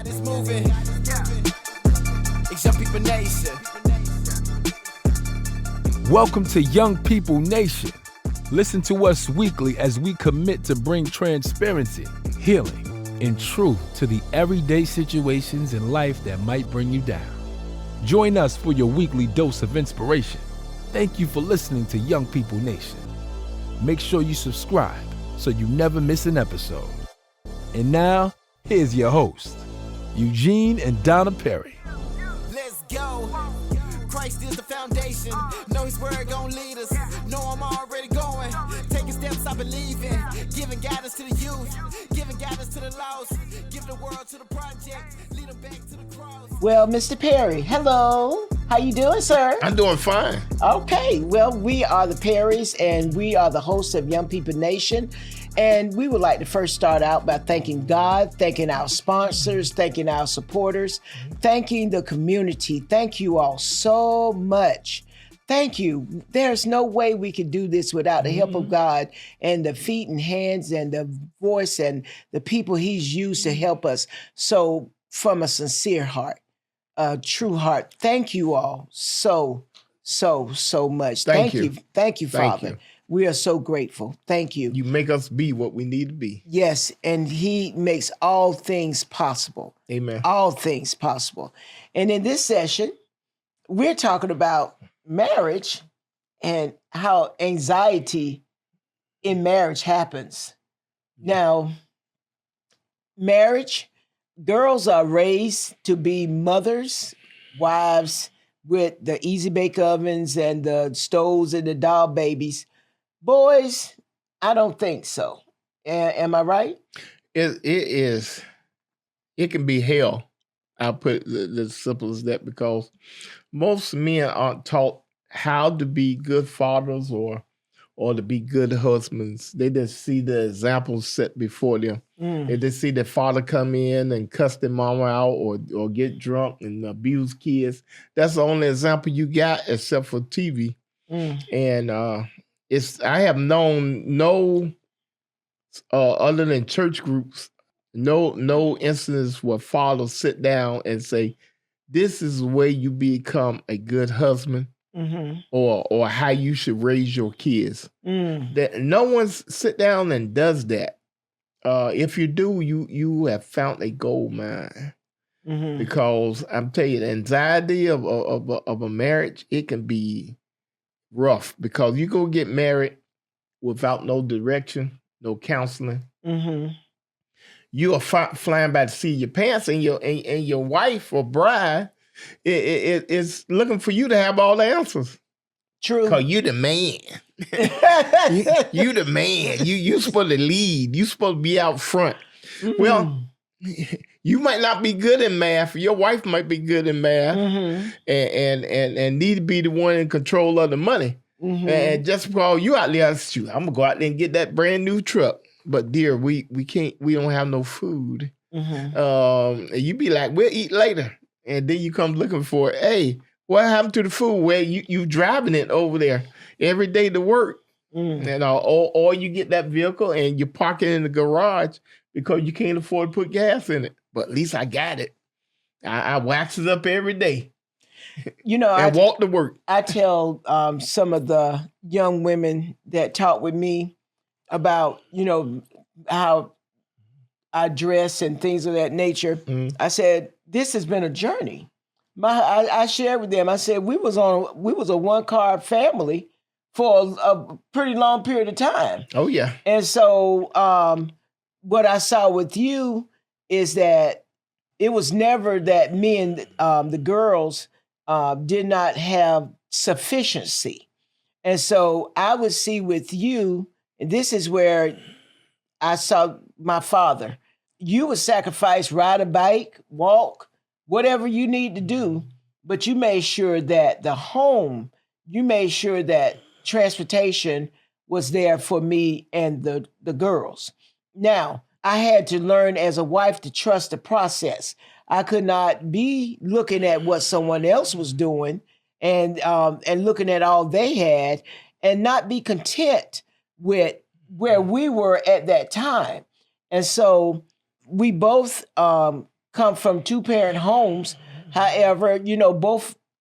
It's moving. It's Young People Nation. Welcome to Young People Nation. Listen to us weekly as we commit to bring transparency, healing, and truth to the everyday situations in life that might bring you down. Join us for your weekly dose of inspiration. Thank you for listening to Young People Nation. Make sure you subscribe so you never miss an episode. And now, here's your host, Eugene and Donna Perry. Let's go. Christ is the foundation. Know his word gon' lead us. Know I'm already going. Taking steps I believe in. Giving guidance to the youth. Giving guidance to the lost. Giving the world to the project. Lead them back to the cross. Well, Mr. Perry, hello. How you doing, sir? I'm doing fine. Okay. Well, we are the Perrys, and we are the hosts of Young People Nation. And we would like to first start out by thanking God, thanking our sponsors, thanking our supporters, thanking the community. Thank you all so much. Thank you. There's no way we could do this without the help of God and the feet and hands and the voice and the people he's used to help us. So from a sincere heart, a true heart, thank you all so much. Thank you. Thank you, Thank Father. you. We are so grateful. Thank you. You make us be what we need to be. Yes, and he makes all things possible. Amen. All things possible. And in this session, we're talking about marriage and how anxiety in marriage happens. Now, marriage, girls are raised to be mothers, wives with the easy bake ovens and the stoves and the doll babies. Boys, I don't think so. Am I right? It is. It can be hell. I'll put it as simple as that, because most men aren't taught how to be good fathers or to be good husbands. They just see the examples set before them. They just see their father come in and cuss their mama out or get drunk and abuse kids. That's the only example you got except for TV. And I have known no other than church groups, no incidents where fathers sit down and say, this is the way you become a good husband, or how you should raise your kids. That no one sit down and does that. If you do, you have found a gold mine. Because I'm telling you, the anxiety of a marriage, it can be rough, because you go get married without no direction, no counseling. You are flying by the seat of your pants, and your wife or bride is looking for you to have all the answers. True. Because you the man. you the man. You supposed to lead. You supposed to be out front. Well, you might not be good in math. Your wife might be good in math, and need to be the one in control of the money. And just because you out there, shoot, I'm gonna go out there and get that brand new truck. But dear, we can't. We don't have no food. And you be like, we'll eat later, and then you come looking for it. Hey, what happened to the food? Well, you driving it over there every day to work, and or you get that vehicle and you park it in the garage because you can't afford to put gas in it. But at least I got it. I wax it up every day. You know, and walk to work. I tell some of the young women that talk with me about, how I dress and things of that nature. I said, this has been a journey. I shared with them, I said, we was a one-car family for a pretty long period of time. Oh, yeah. And so what I saw with you is that it was never that me and the girls did not have sufficiency. And so I would see with you, and this is where I saw my father, you would sacrifice, ride a bike, walk, whatever you need to do, but you made sure that you made sure that transportation was there for me and the girls. Now, I had to learn as a wife to trust the process. I could not be looking at what someone else was doing and looking at all they had and not be content with where we were at that time. And so we both come from 2-parent homes. However,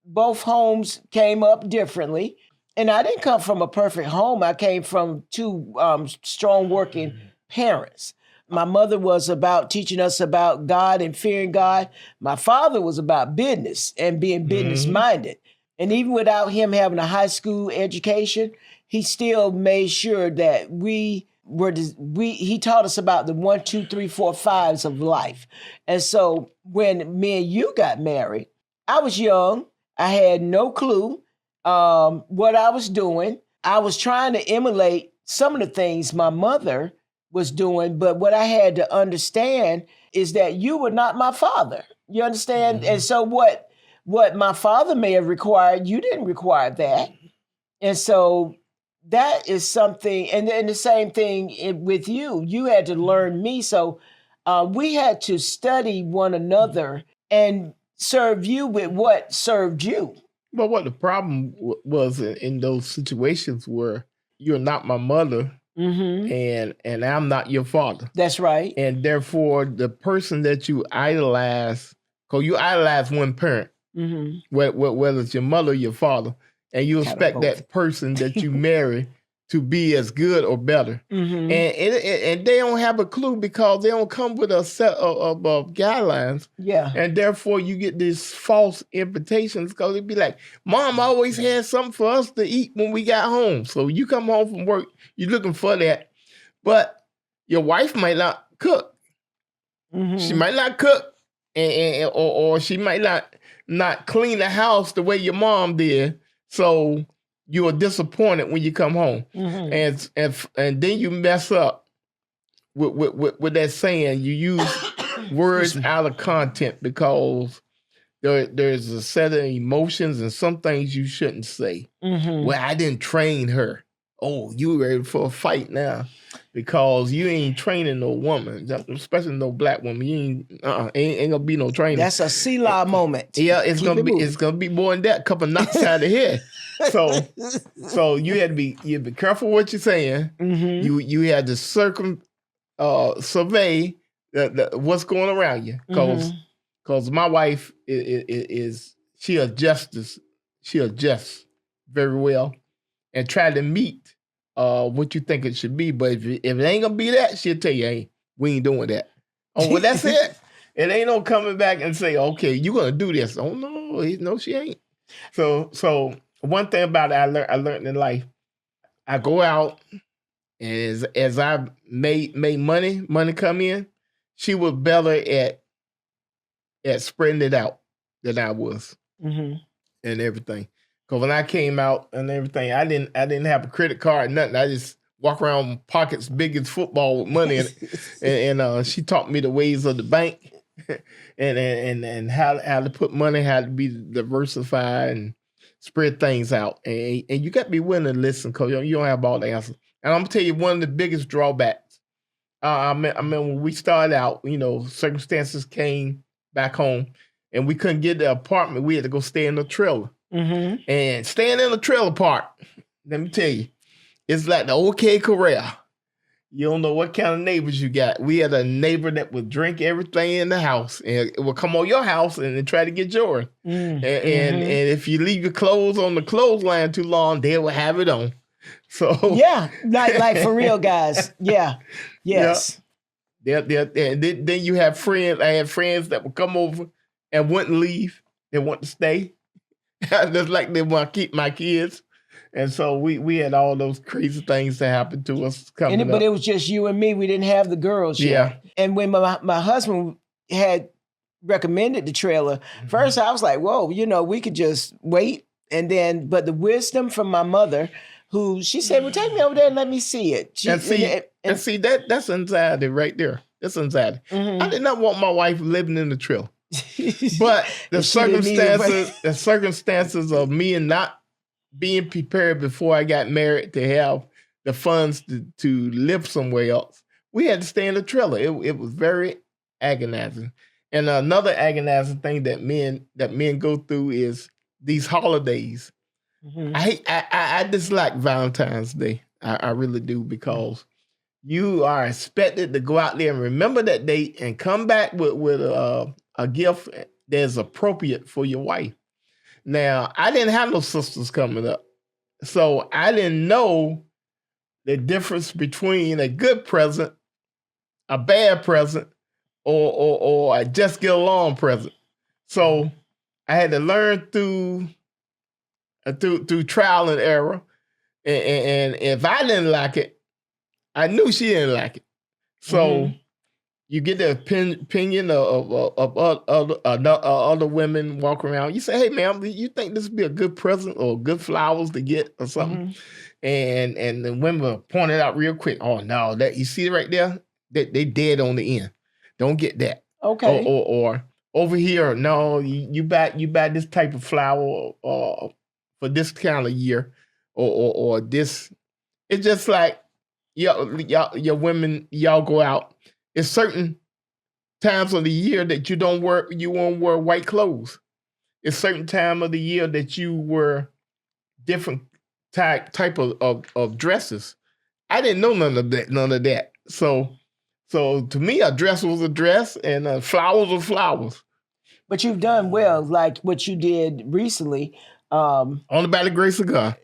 both homes came up differently. And I didn't come from a perfect home. I came from 2 strong working parents. My mother was about teaching us about God and fearing God. My father was about business and being business minded. And even without him having a high school education, he still made sure that he taught us about the 1, 2, 3, 4, 5s of life. And so when me and you got married, I was young. I had no clue what I was doing. I was trying to emulate some of the things my mother was doing, but what I had to understand is that you were not my father. You understand? Mm-hmm. And so what my father may have required, you didn't require that. And so that is something, and the same thing with you. You had to learn me. So we had to study one another and serve you with what served you. But what the problem was in those situations where you're not my mother, and I'm not your father. That's right. And therefore, the person that you idolize, because you idolize one parent, whether it's your mother or your father, and you expect that person that you marry to be as good or better. And they don't have a clue because they don't come with a set of guidelines. Yeah. And therefore you get these false invitations because it'd be like, Mom always had something for us to eat when we got home. So you come home from work, you're looking for that. But your wife might not cook. She might not cook or she might not clean the house the way your mom did. So you are disappointed when you come home, and then you mess up with that saying. You use words out of content because there's a set of emotions and some things you shouldn't say. Well, I didn't train her. Oh, you ready for a fight now because you ain't training no woman, especially no black woman. You ain't gonna be no training. That's a Selah moment. Yeah, it's gonna be more than that. A couple knocks out of the head. So you had to be careful what you're saying. You had to survey what's going around you because my wife she adjusts very well and try to meet what you think it should be. But if it ain't gonna be that, she'll tell you, hey, we ain't doing that. Oh, well, that's it. It ain't no coming back and say, okay, you're gonna do this. Oh no, she ain't. So one thing about it I learned in life, I go out and as I made money come in, she was better at spreading it out than I was and everything. Because when I came out and everything, I didn't have a credit card, nothing. I just walk around with pockets big as football with money in it. and she taught me the ways of the bank and how to put money, how to be diversified and spread things out. And you got to be willing to listen because you don't have all the answers. And I'm going to tell you one of the biggest drawbacks. I mean, when we started out, circumstances came back home and we couldn't get the apartment. We had to go stay in the trailer. And staying in the trailer park, let me tell you, it's like the OK Corral. You don't know what kind of neighbors you got. We had a neighbor that would drink everything in the house and it would come on your house and then try to get yours. And if you leave your clothes on the clothesline too long, they will have it on. So yeah, like for real, guys. Yeah, yes. Yeah. And then you have friends. I had friends that would come over and wouldn't leave. They want to stay, just like they want to keep my kids. And so we had all those crazy things that happened to us coming up. But it was just you and me. We didn't have the girls yet. Yeah. And when my husband had recommended the trailer, first I was like, whoa, we could just wait. And then, but the wisdom from my mother, who she said, well, take me over there and let me see it. See, that's anxiety right there. That's anxiety. I did not want my wife living in the trailer. But the circumstances of me and not being prepared before I got married to have the funds to live somewhere else, we had to stay in the trailer. It was very agonizing. And another agonizing thing that men go through is these holidays. I dislike Valentine's Day. I really do, because you are expected to go out there and remember that date and come back with a gift that's appropriate for your wife. Now, I didn't have no sisters coming up, so I didn't know the difference between a good present, a bad present, or a just get along present. So I had to learn through trial and error, and if I didn't like it, I knew she didn't like it. So you get the opinion of other women walking around. You say, "Hey, ma'am, you think this would be a good present or good flowers to get or something?" And the women point it out real quick. Oh no, that you see right there, they dead on the end. Don't get that. Okay. Or over here, no, you buy this type of flower for this kind of year, or this. It's just like your women, y'all go out. It's certain times of the year that you won't wear white clothes. It's certain time of the year that you wear different type of dresses. I didn't know none of that. So to me, a dress was a dress, and flowers were flowers. But you've done well, like what you did recently. Only by the grace of God.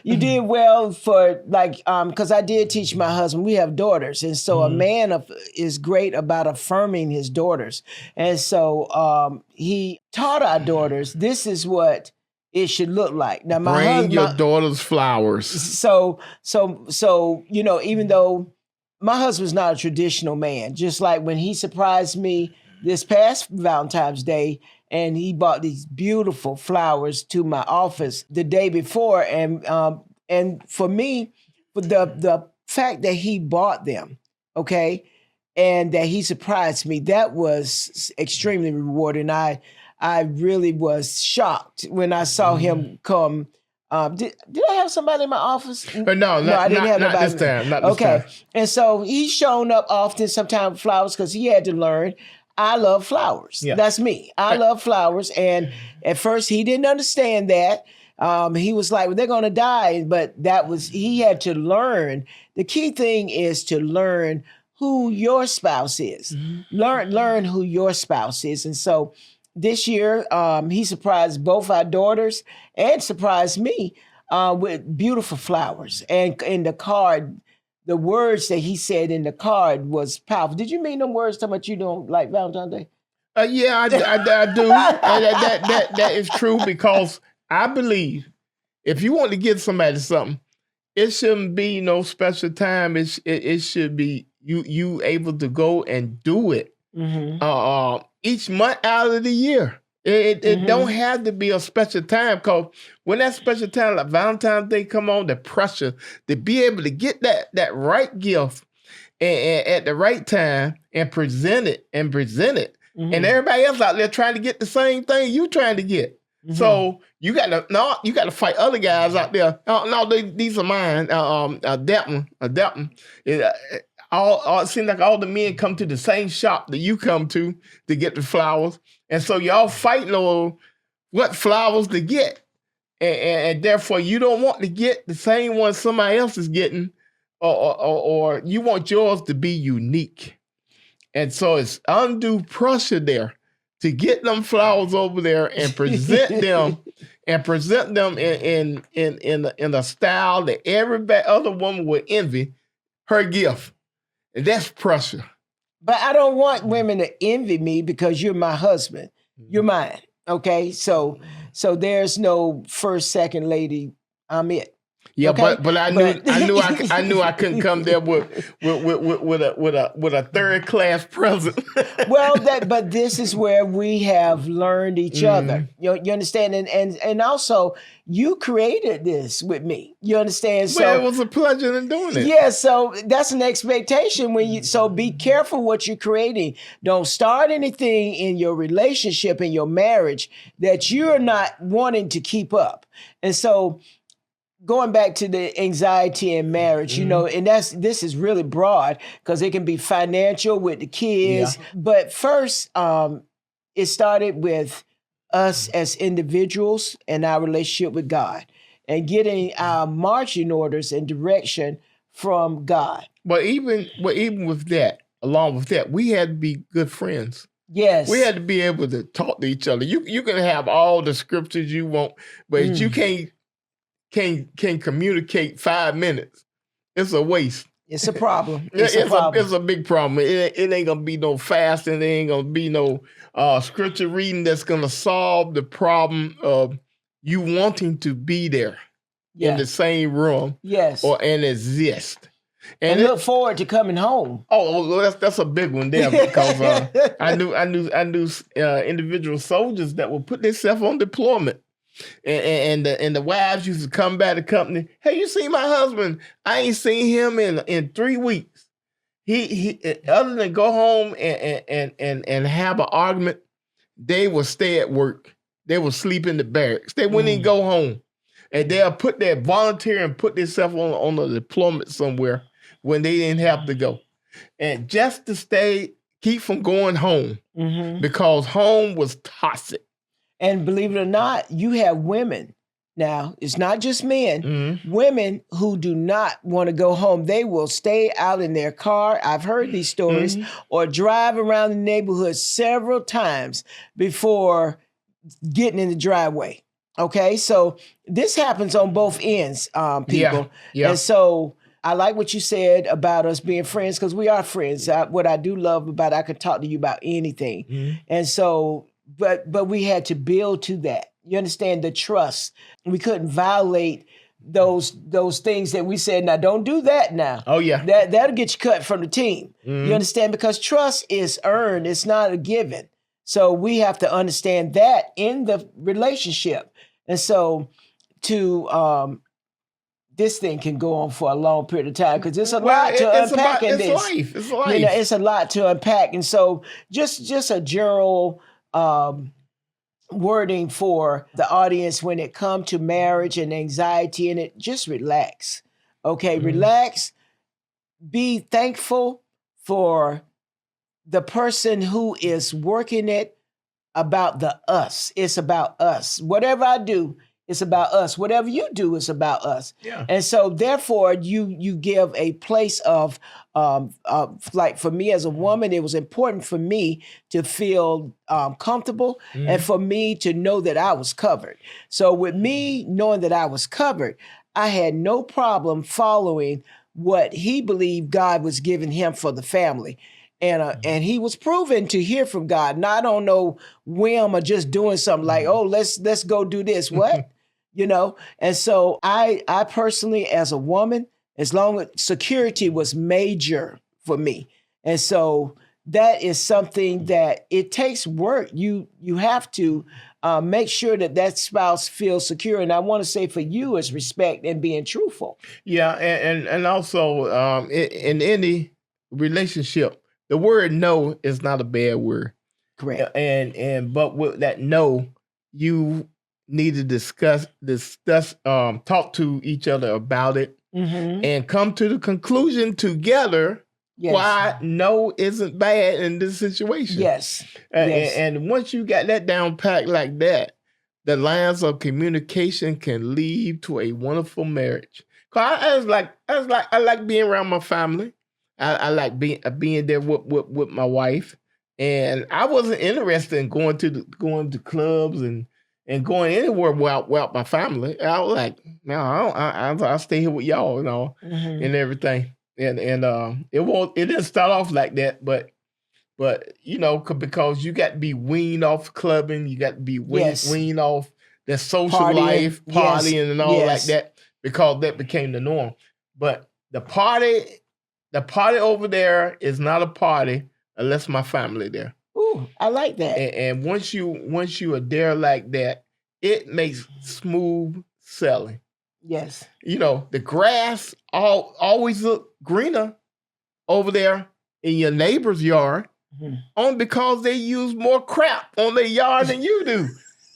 You did well for because I did teach my husband. We have daughters, and so a man is great about affirming his daughters, and so he taught our daughters this is what it should look like. Now, bring your daughters flowers. So even though my husband's not a traditional man, just like when he surprised me this past Valentine's Day. And he bought these beautiful flowers to my office the day before. And for me, the fact that he bought them, okay, and that he surprised me, that was extremely rewarding. I really was shocked when I saw him come. Did I have somebody in my office? No, I didn't have nobody. Not this time. Not this time. And so he's shown up often, sometimes flowers, because he had to learn. I love flowers. Yeah. That's me. I love flowers. And at first he didn't understand that. He was like, well, they're going to die. But he had to learn. The key thing is to learn who your spouse is. Learn who your spouse is. And so this year, he surprised both our daughters and surprised me with beautiful flowers. And in the card, the words that he said in the card was powerful. Did you mean them words talking about you don't like Valentine's Day? Yeah, I do. That is true, because I believe if you want to give somebody something, it shouldn't be no special time. It should be you able to go and do it each month out of the year. It don't have to be a special time, because when that special time like Valentine's Day come on, the pressure to be able to get that right gift and at the right time and present it, and everybody else out there trying to get the same thing you trying to get. So you got to fight other guys out there. No, these are mine. That one. It seems like all the men come to the same shop that you come to get the flowers. And so y'all fighting over what flowers to get. And therefore you don't want to get the same one somebody else is getting, or you want yours to be unique. And so it's undue pressure there to get them flowers over there and present them in a style that every other woman would envy her gift. And that's pressure. But I don't want women to envy me, because you're my husband. You're mine. Okay? So there's no first, second lady. I'm it. Yeah, okay? but I knew I couldn't come there with a third class present. Well, but this is where we have learned each other. You understand? And also you created this with me. You understand? So well, it was a pleasure in doing it. Yeah, so that's an expectation so be careful what you're creating. Don't start anything in your relationship, in your marriage, that you're not wanting to keep up. And so going back to the anxiety in marriage, and this is really broad, because it can be financial with the kids. Yeah. But first, it started with us as individuals and our relationship with God, and getting our marching orders and direction from God. But even with that, along with that, we had to be good friends. Yes. We had to be able to talk to each other. You can have all the scriptures you want, but if you can't communicate 5 minutes, it's a waste. It's a problem. It's a big problem. It ain't gonna be no fasting. There ain't gonna be no scripture reading that's gonna solve the problem of you wanting to be there in the same room, and exist. And look forward to coming home. Oh, that's a big one there because I knew individual soldiers that would put themselves on deployment, and the wives used to come back to company. Hey, you see my husband? I ain't seen him in 3 weeks. He other than go home and have an argument, they will stay at work. They will sleep in the barracks. They wouldn't even go home, and they'll put their volunteer and put themselves on a deployment somewhere when they didn't have to go. And just to keep from going home because home was toxic. And believe it or not, you have women now, it's not just men, women who do not want to go home. They will stay out in their car. I've heard these stories, or drive around the neighborhood several times before getting in the driveway. Okay, so this happens on both ends, people. Yeah. And so I like what you said about us being friends, because we are friends. What I do love about I could talk to you about anything. And so, but we had to build to that. You understand, the trust. We couldn't violate those things that we said, now don't do that now. Oh, yeah. That'll get you cut from the team. You understand? Because trust is earned. It's not a given. So we have to understand that in the relationship. And so this thing can go on for a long period of time because it's a lot to unpack in this. It's life. You know, it's a lot to unpack. And so just a general wording for the audience when it comes to marriage and anxiety and it, just relax. Okay, relax. Be thankful for the person who is working it about the us. It's about us. Whatever I do, it's about us. Whatever you do, it's about us. Yeah. And so therefore you give a place of like for me as a woman, it was important for me to feel comfortable and for me to know that I was covered. So with me knowing that I was covered, I had no problem following what he believed God was giving him for the family. And he was proven to hear from God, not on no whim or just doing something like, oh, let's go do this. What? You know? And so I personally, as a woman, as long as security was major for me. And so that is something that it takes work. You have to make sure that spouse feels secure. And I want to say for you is respect and being truthful. Yeah. And also in any relationship, the word no is not a bad word. Correct. But with that no, you need to discuss, talk to each other about it and come to the conclusion together why no isn't bad in this situation. Yes. And once you got that down packed like that, the lines of communication can lead to a wonderful marriage. Cause I like being around my family. I like being there with my wife, and I wasn't interested in going to clubs and going anywhere without my family. I was like, no, I'll stay here with y'all, you know, and everything. And it didn't start off like that, but you know, because you got to be weaned off clubbing, you got to be weaned off the social life, partying and all like that, because that became the norm. But the party over there is not a party unless my family there. Ooh, I like that. And once you are there like that, it makes smooth sailing. Yes. You know, the grass always look greener over there in your neighbor's yard, only because they use more crap on their yard than you do.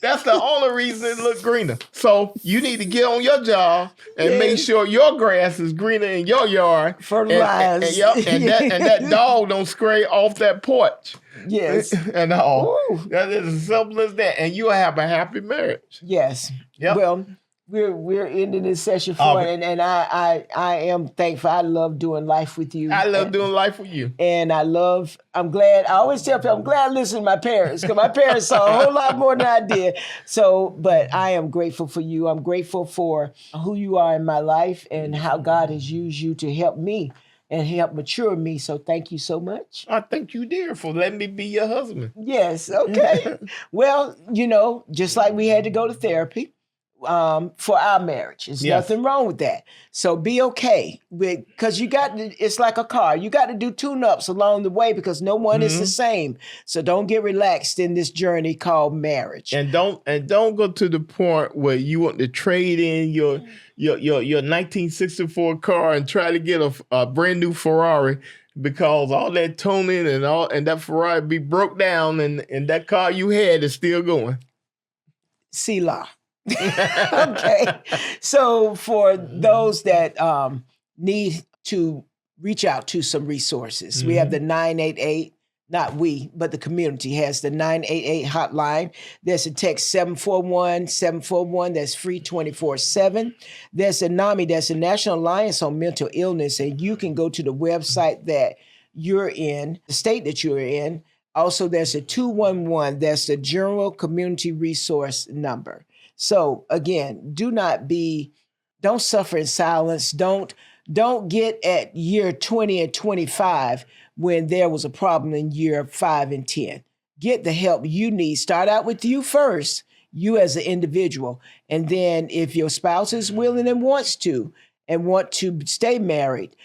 That's the only reason it look greener. So you need to get on your job and make sure your grass is greener in your yard. Fertilize. And that dog don't stray off that porch. Yes. And all. That is as simple as that. And you'll have a happy marriage. Yes. Yep. Well, we're ending this session for Oh, it, and I am thankful. I love doing life with you. I love doing life with you. And I'm glad. I always tell people I'm glad I listened to my parents, because my parents saw a whole lot more than I did. So, but I am grateful for you. I'm grateful for who you are in my life and how God has used you to help me and help mature me. So thank you so much. I thank you, dear, for letting me be your husband. Yes, okay. Well, just like we had to go to therapy for our marriage. There's Yes. nothing wrong with that. So be okay, because it's like a car. You got to do tune-ups along the way, because no one is the same. So don't get relaxed in this journey called marriage. And don't go to the point where you want to trade in your 1964 car and try to get a brand new Ferrari, because all that tuning and that Ferrari be broke down, and that car you had is still going. Selah. Okay. So for those that need to reach out to some resources, we have the 988, not we, but the community has the 988 hotline. There's a text 741-741, that's free 24/7. There's a NAMI, that's the National Alliance on Mental Illness, and you can go to the website that you're in, the state that you're in. Also, there's a 211, that's the General Community Resource number. So again, don't suffer in silence. Don't get at year 20 and 25 when there was a problem in year 5 and 10. Get the help you need. Start out with you first, you as an individual. And then if your spouse is willing and want to stay married,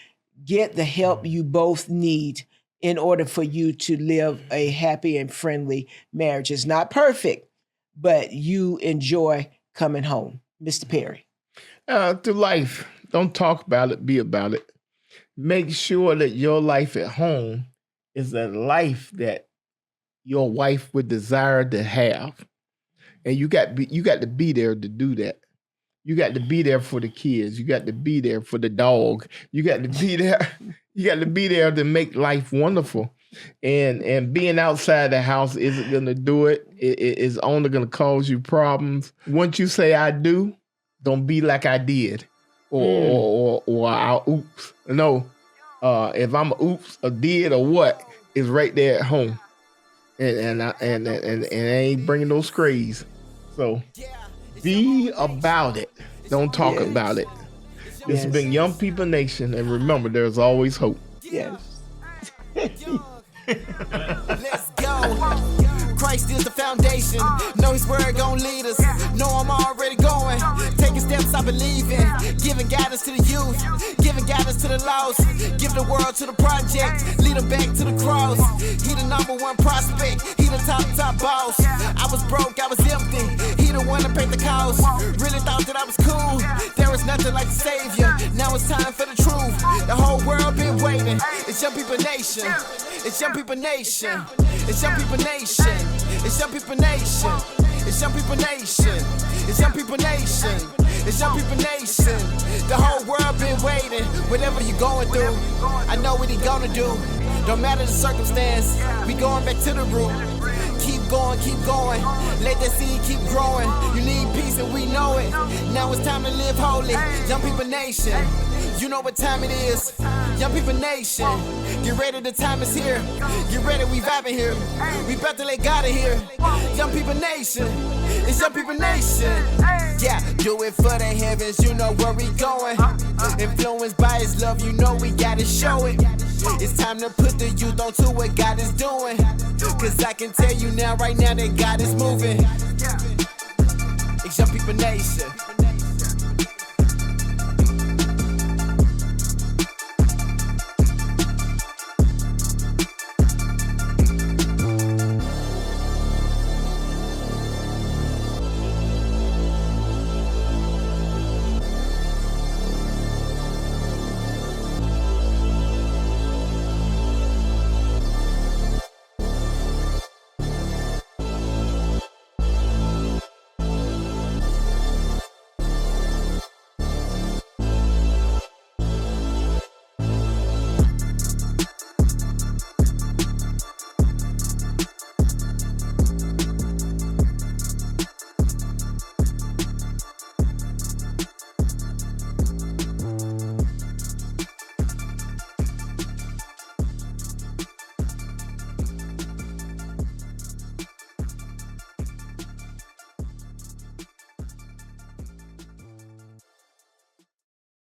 get the help you both need in order for you to live a happy and friendly marriage. It's not perfect, but you enjoy coming home. Mr. Perry. To life, don't talk about it, be about it. Make sure that your life at home is a life that your wife would desire to have. And you got to be there to do that. You got to be there for the kids. You got to be there for the dog. You got to be there. You got to be there to make life wonderful. And being outside the house isn't going to do it. It is only going to cause you problems. Once you say I do, don't be like I did or I'll oops. No, if I'm a oops or did or what, it's right there at home. And I ain't bringing those scrays. So be about it. Don't talk about it. This has been Young People Nation, and remember, there's always hope. Yes. Let's go. Christ is the foundation. Know his word gon' lead us. Know I'm already going. Taking steps I believe in. Giving guidance to the youth. Giving guidance to the lost. Give the world to the project. Lead them back to the cross. He the #1 prospect. He the top boss. I was broke, I was empty. He the one that paid the cost. Really thought that I was cool. There was nothing like the Savior. Now it's time for the truth. The whole world been waiting. It's Young People Nation. It's Young People Nation. It's Young People Nation. It's Young People Nation. It's Young People Nation. It's Young People Nation. It's Young People Nation. The whole world been waiting. Whatever you going through, I know what he gonna do. Don't matter the circumstance, we going back to the root. Keep going, keep going. Let that seed keep growing. You need peace and we know it. Now it's time to live holy. Young People Nation. You know what time it is. Young People Nation. Get ready, the time is here. Get ready, we vibing here. We about to let God in here. Young People Nation. It's Young People Nation. Yeah, do it for the heavens, you know where we going. Influenced by his love, you know we gotta show it. It's time to put the youth onto what God is doing. Cause I can tell you now, right now, that God is moving. It's Young People Nation.